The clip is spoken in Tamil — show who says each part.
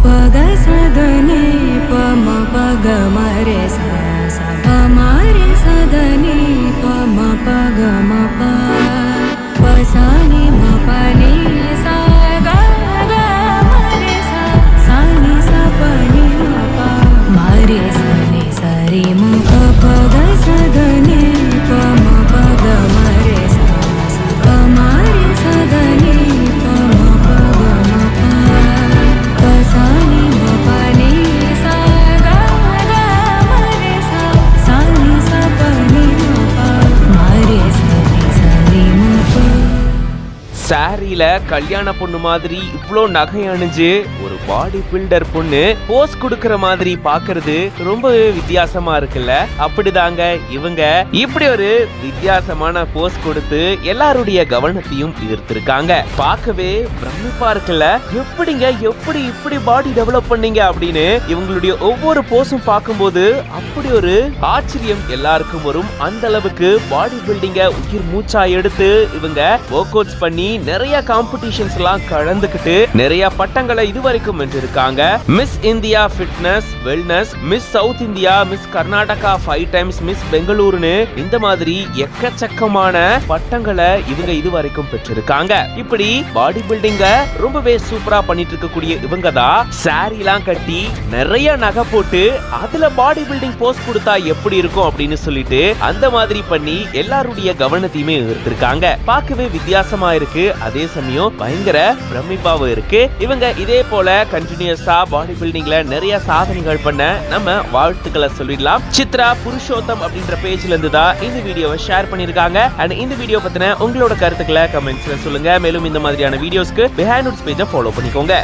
Speaker 1: पग सदनी प म पग मरे सा सा प मरे सदनी प म पग म प प सा नि म प नि सा ग ग मरे सा सा नि सा प नि म प मरे सा नि सा रे म प पग सदनी प म पग मरे सा सा प मरे सदनी प म पग म प प सा नि म प नि सा ग ग मरे सा सा नि सा प नि म प मरे सा नि सा रे म प
Speaker 2: சாரியில கல்யாண பொண்ணு மாதிரி இவ்ளோ நகை அணிஞ்சு ஒரு பாடி பில்டர் பொண்ணு போஸ் கொடுக்கற மாதிரி பாக்குறது ரொம்பவே வித்தியாசமா இருக்குல்ல. அப்படிதாங்க இவங்க இப்படி ஒரு வித்தியாசமான போஸ் கொடுத்து எல்லாருடைய கவனத்தையும் ஈர்த்திருக்காங்க. பார்க்கவே பிரமிப்பா இருக்குல்ல. எப்படிங்க இப்படி பாடி டெவலப் பண்ணீங்க அப்படின்னு இவங்களுடைய ஒவ்வொரு போஸும் பார்க்கும்போது அப்படி ஒரு ஆச்சரியம் எல்லாருக்கும் வரும். அந்த அளவுக்கு பாடி பில்டிங்க உயிர் மூச்சா எடுத்து இவங்க ஒர்க் அவுட்ஸ் பண்ணி நிறைய காம்படிஷன்ஸ் எல்லாம் கலந்துக்கிட்டு நிறைய பட்டங்களை இதுவரைக்கும் வென்றிருக்காங்க. Miss India fitness wellness, miss South India, miss Karnataka 5 times, miss பெங்களூருன்னு இந்த மாதிரி எக்கச்சக்கமான பட்டங்களை இவங்க இதுவரைக்கும் பெற்றிருக்காங்க. இப்படி பாடி பில்டிங்க ரொம்பவே சூப்பரா பண்ணிட்டு இருக்கக்கூடிய இவங்க தான் சாரி எல்லாம் கட்டி நிறைய நகை போட்டு அதுல பாடி பில்டிங் போஸ் கொடுத்தா எப்படி இருக்கும் அப்படின்னு சொல்லிட்டு அந்த மாதிரி பண்ணி எல்லாருடைய கவனத்தையுமே ஈர்த்திருக்காங்க. பார்க்கவே வித்தியாசமா இருக்கு, அதே சமயம் பயங்கர பிரமிப்பாவும் இருக்கு. இவங்க இதே போல கண்டினியூஸா பாடி பில்டிங்ல நிறைய சாதனைகள் பண்ண நம்ம வாழ்த்துக்களை சொல்லிடலாம். சித்ரா புருஷோத்தம் அப்படின்ற பேஜ்ல இருந்து தான் இந்த வீடியோவை ஷேர் பண்ணிருக்காங்க. அண்ட் இந்த வீடியோ பத்தின உங்களோட கருத்துக்களை கமெண்ட்ஸ்ல சொல்லுங்க. மேலும் இந்த மாதிரியான வீடியோஸ்க்கு பிஹைண்ட் ரூட்ஸ் பேஜை ஃபாலோ பண்ணிக்கோங்க.